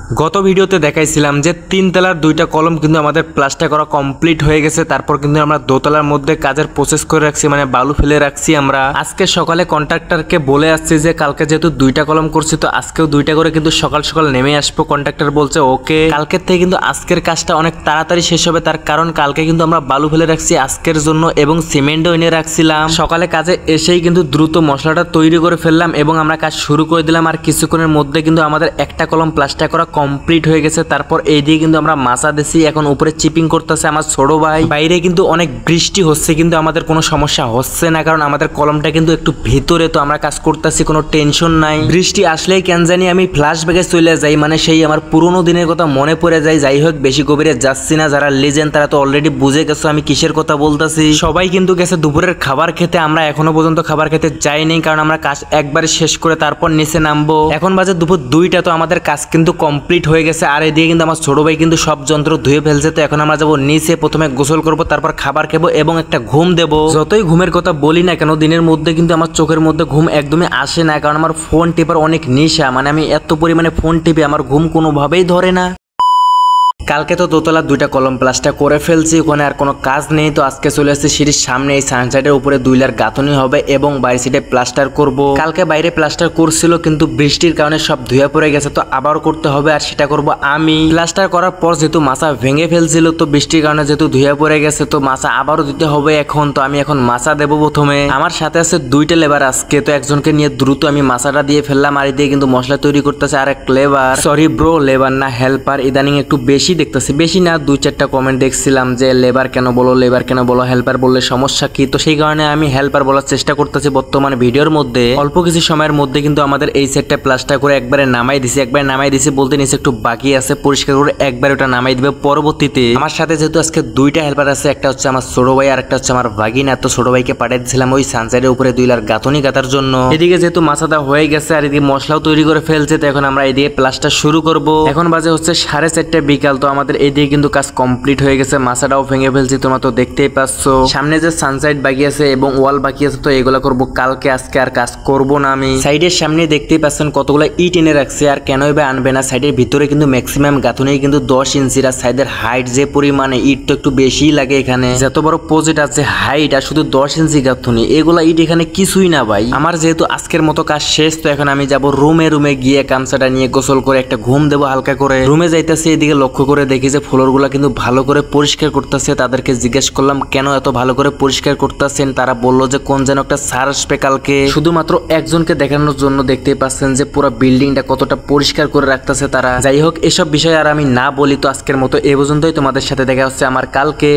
গত ভিডিওতে দেখাইছিলাম যে তিনতলার দুইটা কলম কিন্তু আমাদের প্লাস্টার করা কমপ্লিট হয়ে গেছে। তারপর কিন্তু আমরা দোতলার মধ্যে কাজের প্রসেস করে রাখছি, মানে বালু ফেলে রাখছি। আমরা আজকে সকালে কন্ট্রাক্টরকে বলে আসছি যে কালকে যেহেতু দুইটা কলম করছি তো আজকেও দুইটা করে কিন্তু সকাল সকাল নেমে আসবো। কন্ট্রাক্টর বলছে ওকে, কালকের থেকে কিন্তু আজকের কাজটা অনেক তাড়াতাড়ি শেষ হবে, তার কারণ কালকে কিন্তু আমরা বালু ফেলে রাখছি আজকের জন্য এবং সিমেন্টও এনে রাখছিলাম। সকালে কাজে এসেই কিন্তু দ্রুত মশলাটা তৈরি করে ফেললাম এবং আমরা কাজ শুরু করে দিলাম। আর কিছুক্ষণের মধ্যে কিন্তু আমাদের একটা কলম প্লাস্টার করা কমপ্লিট হয়ে গেছে। তারপর এই দিয়ে কিন্তু আমরা মাছা দিছি, এখন উপরে চিপিং করতেছে আমার ছোট ভাই। বাইরে কিন্তু অনেক বৃষ্টি হচ্ছে কিন্তু আমাদের কোনো সমস্যা হচ্ছে না, কারণ আমাদের কলমটা কিন্তু একটু ভেতরে, তো আমরা কাজ করতেছি, কোনো টেনশন নাই। বৃষ্টি আসলেই কেন জানি আমি ফ্ল্যাশব্যাকে চলে যাই, মানে সেই আমার পুরোনো দিনের কথা মনে পড়ে যায়। যাই হোক, বেশি গভীরে যাচ্ছি না, যারা লেজেন্ড তারা তো অলরেডি বুঝে গেছো আমি কিসের কথা বলতেছি। সবাই কিন্তু গেছে দুপুরের খাবার খেতে, আমরা এখনো পর্যন্ত খাবার খেতে যাইনি, কারণ আমরা কাজ একবারে শেষ করে তারপর নিচে নামবো। এখন বাজে দুপুর 2টা, তো আমাদের কাজ কিন্তু কমপ্লিট হয়ে গেছে। আর এদিকে কিন্তু আমার ছোট ভাই কিন্তু সব যন্ত্র ধুয়ে ফেলছে। তো এখন আমরা যাবো নিচে, প্রথমে গোসল করব, তারপর খাবার খাবো এবং একটা ঘুম দেব। যতই ঘুমের কথা বলি না কেন, দিনের মধ্যে কিন্তু আমার চোখের মধ্যে ঘুম একদমই আসে না, কারণ আমার ফোন টিপার অনেক নেশা, মানে আমি এত পরিমাণে ফোন টিপি আমার ঘুম কোনোভাবেই ধরে না। কালকে তো দোতলা দুইটা কলম প্লাস্টার করে ফেলছি, ওখানে আর কোনো কাজ নেই। তো আজকে চলে আসছে সিঁড়ির সামনে, এই সানসাইডের উপরে 2 লেয়ার গাঁথনি হবে এবং বাইরে সাইডে প্লাস্টার করব। কালকে বাইরে প্লাস্টার করছিল কিন্তু বৃষ্টির কারণে সব ধুয়ে পড়ে গেছে, তো আবার করতে হবে, আর সেটা করব আমি। প্লাস্টার করার পর যেহেতু মাছা ভেঙে ফেলছিল, তো বৃষ্টির কারণে যেহেতু ধুয়ে পড়ে গেছে, তো মাছা আবারও দিতে হবে এখন। তো আমি এখন মাছা দেবো প্রথমে। আমার সাথে আছে 2টা লেবার আজকে, তো একজনকে নিয়ে দ্রুত আমি মাছাটা দিয়ে ফেললাম। আর দিয়ে কিন্তু মশলা তৈরি করতেছে আর এক লেবার, সরি ব্রো লেবার না হেল্পার। ইদানিং একটু বেশি দেখতেছি, বেশি না 2-4টা কমেন্ট দেখছিলাম যে লেবার কেন বলো, লেবার কেন বলো, হেল্পার বললে সমস্যা কি। তো সেই কারণে আমি হেল্পার বলার চেষ্টা করতেছি বর্তমানে ভিডিওর মধ্যে। অল্প কিছু সময়ের মধ্যে কিন্তু আমাদের এই সেটটা প্লাস্টার করে একবারে নামাই দিছি, বলতে নিচে একটু বাকি আছে, পরিষ্কার করে একবার ওটা নামাই দিবে পরবর্তীতে। আমার সাথে যেহেতু আজকে 2টা হেল্পার আছে, একটা হচ্ছে আমার ছোট ভাই আর একটা হচ্ছে আমার ভাগিনা। তো ছোট ভাইকে পাঠিয়ে দিয়েছিলাম ওই সানসাইডের উপরে 2 লেয়ার গাঁথনি গাঁথার জন্য। এদিকে যেহেতু মাছাটা হয়ে গেছে আর এদিকে মশলাও তৈরি করে ফেলছে, তো এখন আমরা এদিকে প্লাস্টার শুরু করব। এখন বাজে হচ্ছে 4:30 বিকাল, তো আমাদের এইদিকে কিন্তু কাজ কমপ্লিট হয়ে গেছে, মাছাটাও ভেঙে ফেলছি, তোমরা তো দেখতেই পাচ্ছ। সামনে যে সানসাইড বাকি আছে এবং ওয়াল বাকি আছে, তো এগুলা করব কালকে, আজকে আর কাজ করব না আমি। সাইডের সামনে দেখতেই পাচ্ছেন কতগুলো ইট এনে রাখছে, আর কেনই বা আনবে না, সাইডের ভিতরে কিন্তু ম্যাক্সিমাম গাঁথনি কিন্তু 10 ইঞ্চির, আর সাইডের হাইট যে পরিমাণে ইট তো একটু বেশিই লাগে এখানে। যত বড় প্রজেক্ট আছে হাইট আর শুধু 10 ইঞ্চি গাঁথনি, এগুলা ইট এখানে কিছুই না ভাই। আমার যেহেতু আজকের মতো কাজ শেষ, তো এখন আমি যাব রুমে গিয়ে গামছাটা নিয়ে গোসল করে একটা ঘুম দেবো হালকা করে। রুমে যাইতেছি, এদিকে লক্ষ্য করে দেখি যে ফ্লোরগুলো কিন্তু ভালো করে পরিষ্কার করতেছে। তাদেরকে জিজ্ঞেস করলাম কেন এত ভালো করে পরিষ্কার করতেছেন, তারা বললো যে কোন যেন একটা স্যার আসবে কালকে, শুধুমাত্র একজনকে দেখানোর জন্য। দেখতেই পাচ্ছেন যে পুরো বিল্ডিংটা কতটা পরিষ্কার করে রাখতেছে তারা। যাই হোক, এসব বিষয় আর আমি না বলি। তো আজকের মতো এ পর্যন্তই, তোমাদের সাথে দেখা হচ্ছে আমার কালকে।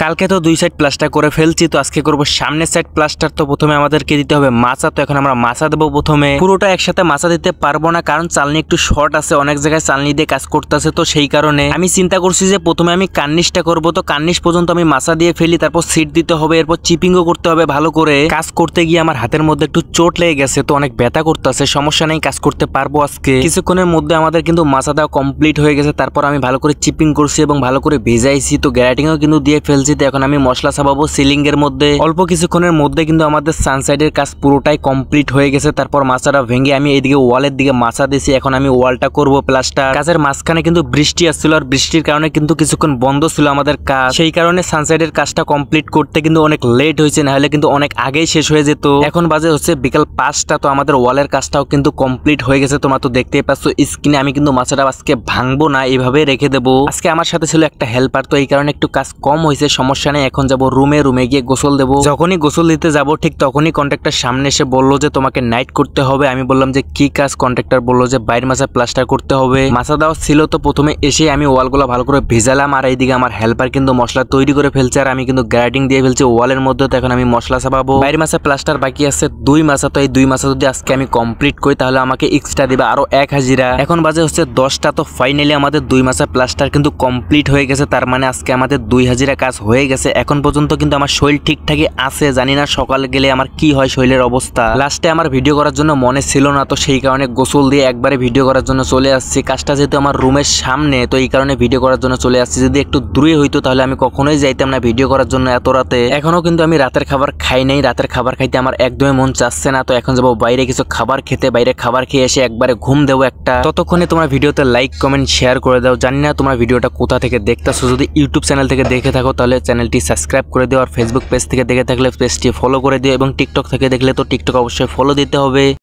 কালকে তো 2 সাইড প্লাস্টার করে ফেলছি, তো আজকে করবো সামনের সাইড প্লাস্টার। তো প্রথমে আমাদেরকে দিতে হবে মাছা, তো এখন আমরা মাছা দেবো প্রথমে। পুরোটা একসাথে মাছা দিতে পারবো না, কারণ চালনি একটু শর্ট আছে, অনেক জায়গায় চালনি দিয়ে কাজ করতেছে। তো সেই কারণে আমি চিন্তা করছি যে প্রথমে আমি কার্নিশটা করবো, তো কার্নিশ পর্যন্ত আমি মাছা দিয়ে ফেলি, তারপর সিট দিতে হবে, এরপর চিপিংও করতে হবে ভালো করে। কাজ করতে গিয়ে আমার হাতের মধ্যে একটু চোট লেগে গেছে, তো অনেক ব্যথা করতেছে, সমস্যা নেই, কাজ করতে পারবো আজকে। কিছুক্ষণের মধ্যে আমাদের কিন্তু মাছা দেওয়া কমপ্লিট হয়ে গেছে। তারপর আমি ভালো করে চিপিং করছি এবং ভালো করে ভেজাইছি, তো গ্যারাটিংও কিন্তু দিয়ে ফেলছি। তো এখন আমি মশলা ছাপাবো সিলিং এর মধ্যে। অল্প কিছুক্ষণের মধ্যে কিন্তু আমাদের সানসাইডের কাজ পুরোটাই কমপ্লিট হয়ে গেছে। তারপর মাছাটা ভেঙে আমি এইদিকে ওয়ালের দিকে মাছা দিয়েছি, এখন আমি ওয়ালটা করব প্লাস্টার। কাজের মাঝখানে কিন্তু বৃষ্টি আসছিল, আর বৃষ্টির কারণে কিন্তু কিছুক্ষণ বন্ধ ছিল আমাদের কাজ, সেই কারণে সানসাইডের কাজটা কমপ্লিট করতে কিন্তু অনেক লেট হয়েছে, না হলে কিন্তু অনেক আগেই শেষ হয়ে যেত। এখন বাজে হচ্ছে বিকাল 5টা, তো আমাদের ওয়ালের কাজটাও কিন্তু কমপ্লিট হয়ে গেছে, তোমরা তো দেখতেই পাচ্ছ স্ক্রিনে। আমি কিন্তু মাছাটা আজকে ভাঙবো না, এইভাবে রেখে দেবো। আজকে আমার সাথে ছিল একটা হেল্পার, তো এই কারণে একটু কাজ কম হয়েছে, সমস্যা নেই। এখন যাব রুমে গিয়ে গোসল দেবো। যখনই গোসল দিতে যাব ঠিক তখনই কন্ট্রাক্টর সামনে এসে বললো যে তোমাকে নাইট করতে হবে। আমি বললাম যে কি কাজ? কন্ট্রাক্টর বললো যে বাইরের মাছা প্লাস্টার করতে হবে। মাছা দেওয়া ছিল, তো প্রথমে এসে আমি ওয়ালগুলো ভালো করে ভেজালাম, আর এইদিকে আমার হেল্পার কিন্তু মশলা তৈরি করে ফেলছে, আর আমি কিন্তু গ্রাইডিং দিয়ে ফেলছি ওয়ালের মধ্যে। তো এখন আমি মশলা ছাপাবো। বাইরের মাছা প্লাস্টার বাকি আছে 2 মাছা, তো এই 2 মাছা যদি আজকে আমি কমপ্লিট করি তাহলে আমাকে এক্সট্রা দিবে আরো 1 হাজিরা। এখন বাজে হচ্ছে 10টা, তো ফাইনালি আমাদের 2 মাছা প্লাস্টার কিন্তু কমপ্লিট হয়ে গেছে, তার মানে আজকে আমাদের 2 হাজিরা কাজ কাজ হয়ে গেছে। এখন পর্যন্ত কিন্তু আমার শরীর ঠিকঠাকই আছে, জানি না সকালে গেলে আমার কি হয় শরীরের অবস্থা। লাস্টে আমার ভিডিও করার জন্য মনে ছিল না, তো সেই কারণে গোসল দিয়ে একবারে ভিডিও করার জন্য চলে আসছি। কাজটা যেহেতু আমার রুমের সামনে, তো এই কারণে ভিডিও করার জন্য চলে আসছি। যদি একটু দূরে হইতো তাহলে আমি কখনোই যাইতাম না ভিডিও করার জন্য এত রাতে। এখনো কিন্তু আমি রাতের খাবার খাই নাই, রাতের খাবার খাইতে আমার একদমই মন চাচ্ছে না। তো এখন যাবো বাইরে কিছু খাবার খেতে, বাইরে খাবার খেয়ে এসে একবারে ঘুম দেবো একটা। ততক্ষণে তোমরা ভিডিওতে লাইক কমেন্ট শেয়ার করে দাও। জানি না তোমরা ভিডিওটা কোথা থেকে দেখতেছো, যদি ইউটিউব চ্যানেল থেকে দেখে থাকো তাহলে চ্যানেলটি সাবস্ক্রাইব করে দিও, আর ফেসবুক পেজ থেকে দেখে থাকলে পেজটি ফলো করে দিও, এবং টিকটক থেকে দেখলে তো টিকটক অবশ্যই ফলো দিতে হবে।